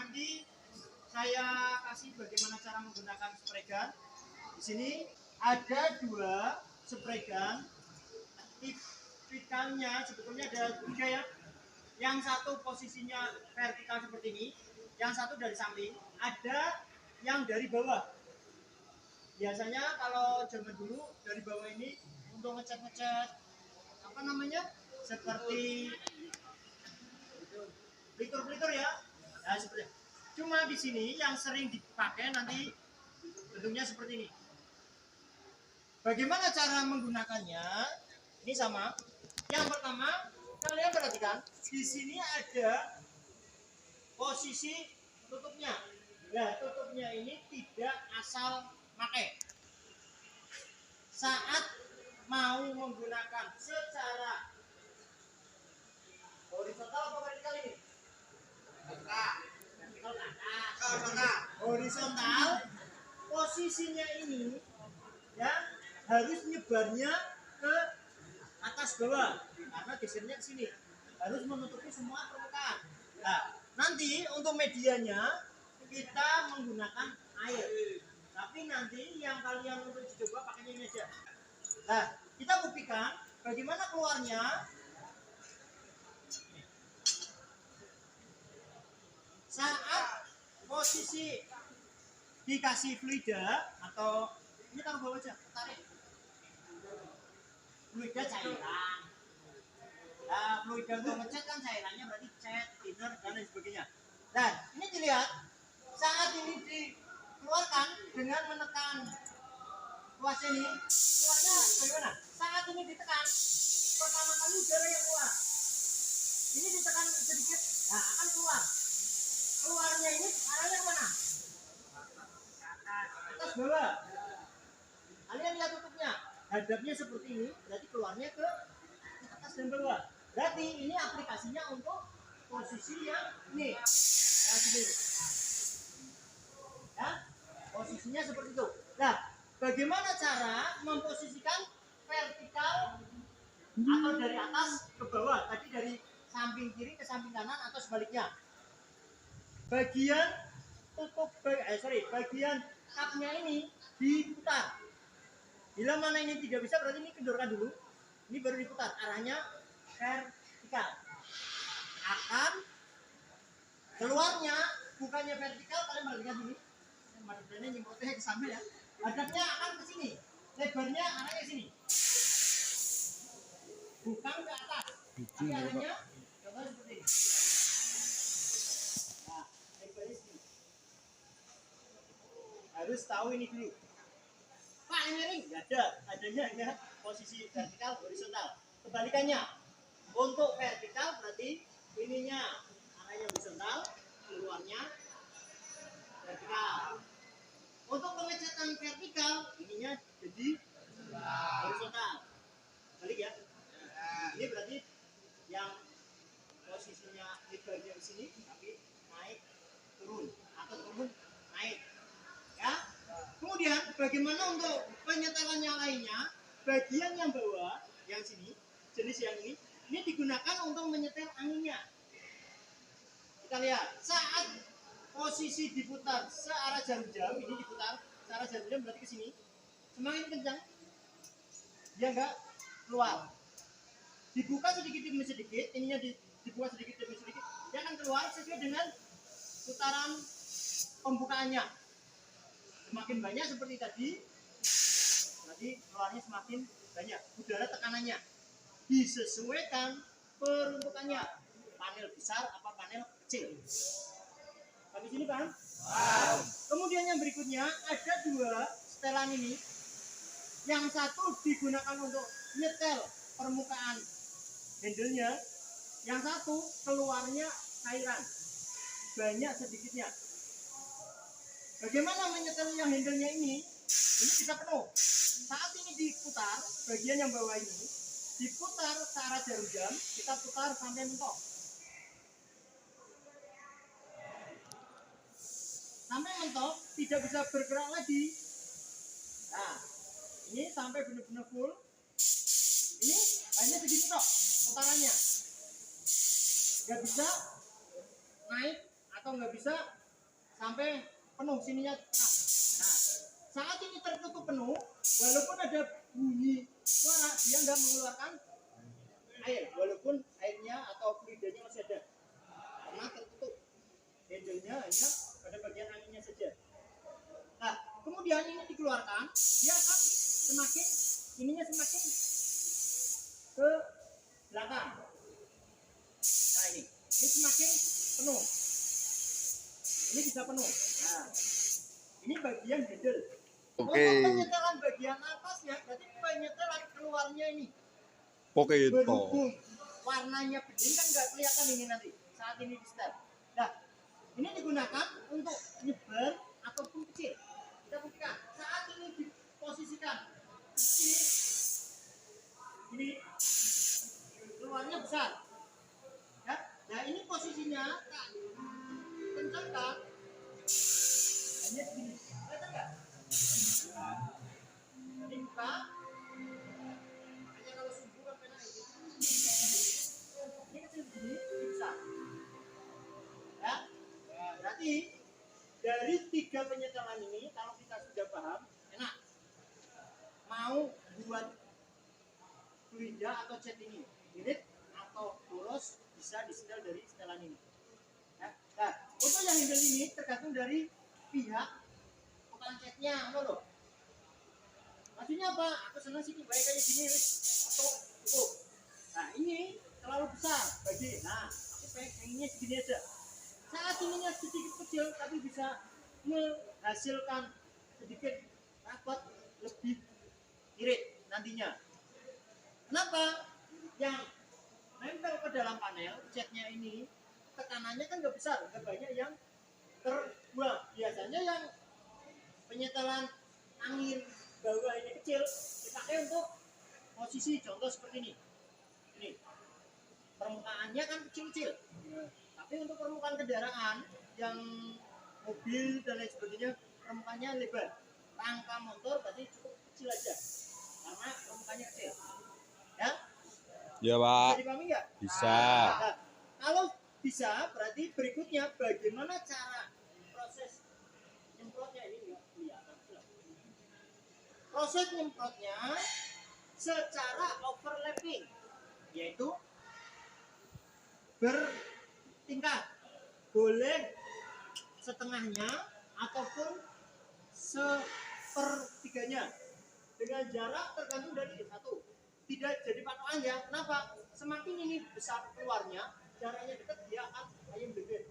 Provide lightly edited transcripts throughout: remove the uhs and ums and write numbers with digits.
nanti saya kasih bagaimana cara menggunakan spray gun. Di sini ada 2 spray gun. Tipikalnya sebetulnya ada 3 ya. Yang satu posisinya vertikal seperti ini, yang satu dari samping, ada yang dari bawah. Biasanya kalau zaman dulu dari bawah ini untuk ngecat-ngecat apa namanya, seperti pelitur-pelitur ya. Nah, seperti. Cuma di sini yang sering dipakai nanti bentuknya seperti ini. Bagaimana cara menggunakannya? Ini sama. Yang pertama, kalian perhatikan, di sini ada posisi tutupnya. Nah, tutupnya ini tidak asal pakai. Saat mau menggunakan secara horizontal atau vertikal ini? Vertikal kanan. Horizontal, posisinya ini ya harus nyebarnya ke atas bawah, karena gesernya ke sini harus menutupi semua permukaan. Nah, nanti untuk medianya kita menggunakan air, tapi nanti yang kalian untuk dicoba pakainya ini aja. Nah, kita buktikan bagaimana keluarnya. Saat posisi dikasih fluida atau ini taruh bawah aja, tarik. Fluida cairan. Nah, fluida untuk ngecat kan cairannya berarti cat, thinner dan lain sebagainya. Dan ini dilihat saat ini dikeluarkan dengan menekan tuas ini, keluarnya bagaimana? Saat ini ditekan, pertama kali udara yang keluar. Ini ditekan sedikit, nah akan keluar. Keluarnya ini arahnya kemana? Atas bawah. Kalian lihat tutupnya, hadapnya seperti ini, berarti keluarnya ke atas dan bawah. Berarti ini aplikasinya untuk posisi yang ini. Ya, posisinya seperti itu. Nah, bagaimana cara memposisikan vertikal atau dari atas ke bawah? Tadi dari samping kiri ke samping kanan atau sebaliknya. Bagian bagian kapnya ini diputar. Bila mana ini tidak bisa, berarti ini kendorkan dulu. Ini baru diputar, arahnya vertikal. Akan keluarnya bukannya vertikal, kalian perhatikan dulu. Madepnya nyemprotnya ke sana ya. Hadapnya akan ke sini, lebarnya arahnya ke sini. Bukan ke atas. Tapi arahnya coba seperti ini. Nah, lebarnya sini. Harus tahu ini dulu. Pak, ini ring nggak ada, adanya hanya posisi vertikal horizontal. Kebalikannya, untuk vertikal berarti ininya arahnya horizontal, keluarnya vertikal. Untuk pengecatan vertikal, ininya jadi horizontal. Balik ya. Ini berarti yang posisinya lebarnya di sini, tapi naik turun atau turun naik. Ya. Kemudian bagaimana untuk penyetelan yang lainnya? Bagian yang bawah, yang sini, jenis yang ini digunakan untuk menyetel anginnya. Kita lihat, saat posisi diputar searah jarum jam, ini diputar searah jarum jam berarti ke sini. Semakin kencang, dia enggak keluar. Dibuka sedikit demi sedikit, ininya dibuka sedikit demi sedikit, dia akan keluar sesuai dengan putaran pembukaannya. Semakin banyak seperti tadi, berarti keluarnya semakin banyak. Udara tekanannya disesuaikan peruntukannya. Panel besar apa panel kecil. Sampai sini paham? Wow. Kemudian yang berikutnya ada 2 setelan ini. Yang satu digunakan untuk nyetel permukaan handle-nya. Yang satu keluarnya cairan. Banyak sedikitnya. Bagaimana menyetel yang handle-nya ini? Ini bisa penuh. Saat ini diputar, bagian yang bawah ini diputar searah jarum jam, kita putar sampai mentok. Sampai mentok, tidak bisa bergerak lagi. Nah, ini sampai benar-benar full. Ini hanya segini tok putarannya. Nggak bisa naik atau nggak bisa sampai penuh sininya. Nah, saat ini tertutup penuh, walaupun ada bunyi suara, dia nggak mengeluarkan air, walaupun airnya atau fluidnya masih ada, karena tertutup. Handle-nya hanya pada bagian anginnya saja. Nah, kemudian ini dikeluarkan, dia akan semakin ininya semakin ke belakang. Nah ini semakin penuh. Ini bisa penuh. Nah, ini bagian handle. Untuk penyetelan bagian atasnya, berarti penyetelan keluarnya ini. Oke, Berhubung warnanya bening kan nggak kelihatan ini nanti saat ini di setel. Nah, ini digunakan untuk nyebar ataupun kecil. Kita buktikan saat ini diposisikan seperti ini keluarnya besar. Ya, nah ini posisinya kencangkan hanya segini. Kelihatan nggak? Ini buka. Makanya kalau subuh kan kena ini. Ini kecil begini, ini besar. Ya, nah, berarti dari 3 penyetelan ini kalau kita sudah paham, enak. Mau buat fluida atau cat ini, irit atau polos bisa disetel dari setelan ini. Ya. Nah, untuk yang handle ini tergantung dari pihak tukang catnya, loh. Maksudnya apa? Aku senang sih baik kayak gini, atau itu. Nah ini terlalu besar bagi. Nah, aku pengennya segini aja. Saat ininya sedikit kecil tapi bisa menghasilkan sedikit rapat lebih irit nantinya. Kenapa? Yang nempel ke dalam panel catnya ini tekanannya kan nggak besar, nggak banyak yang terbuang. Biasanya yang penyetelan angin bawah ini kecil dipakai untuk posisi contoh seperti ini. Ini permukaannya kan kecil-kecil, tapi untuk permukaan kendaraan yang mobil dan lain sebagainya permukaannya lebar. Rangka motor berarti cukup kecil aja karena permukaannya kecil. Ya? Ya, Pak. Bisa dipahami nggak? Bisa. Nah, kalau bisa berarti berikutnya bagaimana cara proses nyemprotnya ini nggak kelihatan. Proses nyemprotnya secara overlapping, yaitu bertingkat, boleh setengahnya ataupun sepertiganya dengan jarak tergantung dari satu. Tidak jadi patokan ya. Kenapa? Semakin ini besar keluarnya, jaraknya dekat dia akan ayam gede.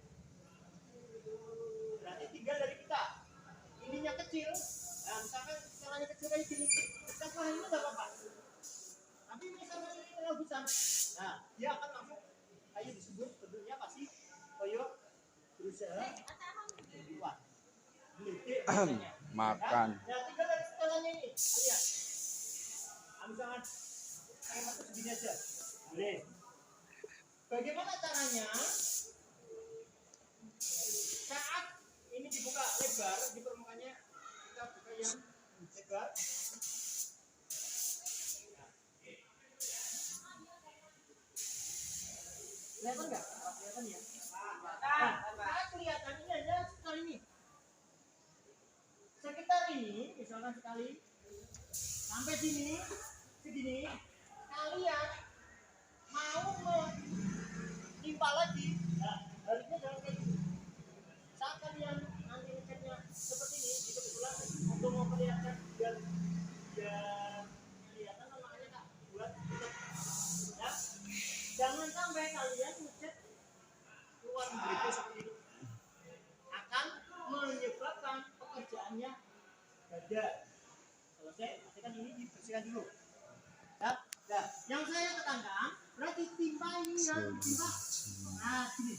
Berarti tinggal dari kita. Ininya kecil, nah, misalkan skalanya kecil kayak gini, kita ini nggak apa-apa. Tapi misalkan ini terlalu besar, nah dia akan langsung kayak disebut bentuknya pasti koyo berusaha keluar. Makan. Ya tinggal dari setelannya ini, lihat. Misalkan kayak masuk segini aja, boleh. Bagaimana caranya? Saat ini dibuka lebar di permukaannya, kita buka yang lebar. Kelihatan nggak? Kelihatan ya? Nah, saat kelihatan ini aja sekali ini. Sekitar ini, misalkan sekali sampai sini, segini, kalian mau menimpa lagi, nah, harusnya jangan kayak gini. Saat kalian nanti ngeceknya seperti ini, itu kebetulan untuk memperlihatkan biar kelihatan makanya tak buat ya. Jangan sampai kalian ngecek keluar begitu seperti ini, akan menyebabkan pekerjaannya gagal. Selesai, pastikan ini dibersihkan dulu. Ya, nah, yang saya tekankan berarti timpa ini yang timpa. Nah, gini.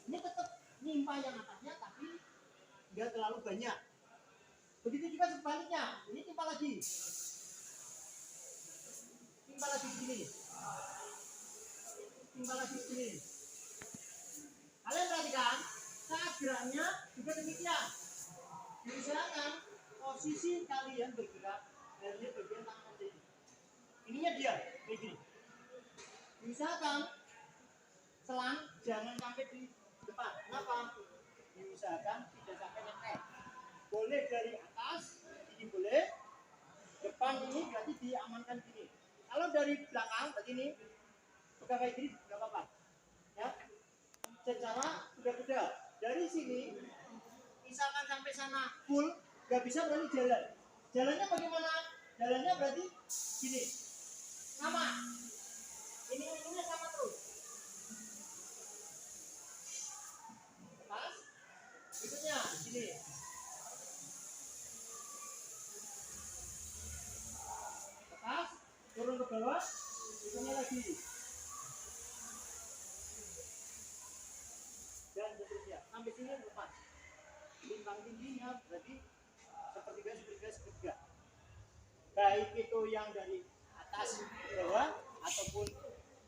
Ini tetap nimpa yang atasnya tapi nggak terlalu banyak. Begitu juga sebaliknya, ini timpa lagi begini, timpa lagi begini. Kalian perhatikan saat geraknya juga demikian. Diusahakan posisi kalian bergerak dari bagian tangan ini. Ininya dia kayak gini. Diusahakan selang jangan sampai di depan. Kenapa? boleh dari atas, ini boleh. Depan ini berarti diamankan gini. Kalau dari belakang berarti ini pegang kayak gini nggak apa-apa. Ya, secara kuda-kuda dari sini misalkan sampai sana full nggak bisa berarti jalan. Jalannya bagaimana? Jalannya berarti gini, sama. Ini sama terus. Lepas, berikutnya sini. Lepas, turun ke bawah, berikutnya lagi. Dan seterusnya sampai sini lepas. Bintang tingginya berarti sepertiga. Baik itu yang dari atas ke bawah ataupun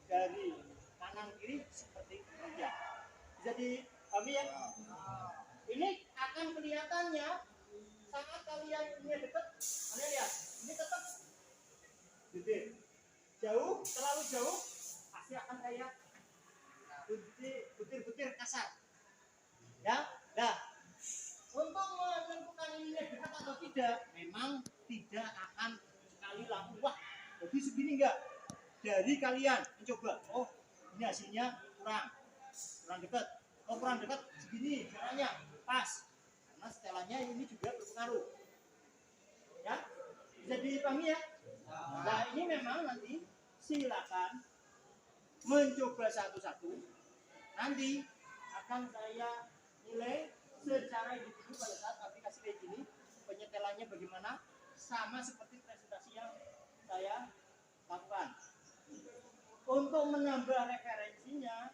dari kanan kiri seperti kerja. Bisa dipahami ya? Ini akan kelihatannya saat kalian ini dekat, kalian lihat ini tetap gede. Jauh, terlalu jauh pasti akan kayak butir-butir kasar. Ya, nah untuk menentukan ini dekat atau tidak, memang tidak akan sekali langsung wah jadi segini enggak. Dari kalian mencoba, oh ini hasilnya kurang dekat, oh kurang dekat segini jaraknya pas, karena setelannya ini juga berpengaruh. Ya, bisa dipahami ya. Nah ini memang nanti silakan mencoba satu-satu. Nanti akan saya nilai secara individu pada saat aplikasi kayak gini, penyetelannya bagaimana, sama seperti presentasi yang saya lakukan. Untuk menambah referensinya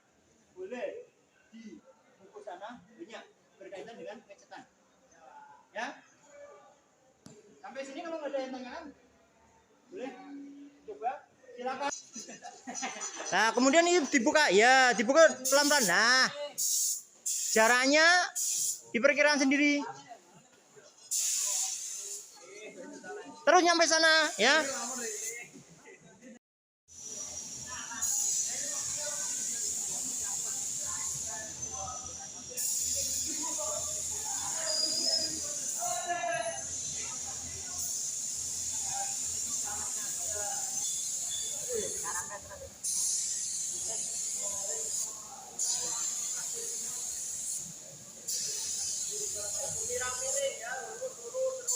boleh di buku sana banyak berkaitan dengan pengecetan. Ya, sampai sini kalau nggak ada yang tanyakan, boleh coba silakan. Nah kemudian ini dibuka ya, dibuka pelan-pelan. Nah jaraknya diperkirakan sendiri. Terus nyampe sana ya. Pirang-piring ya, lurus terus.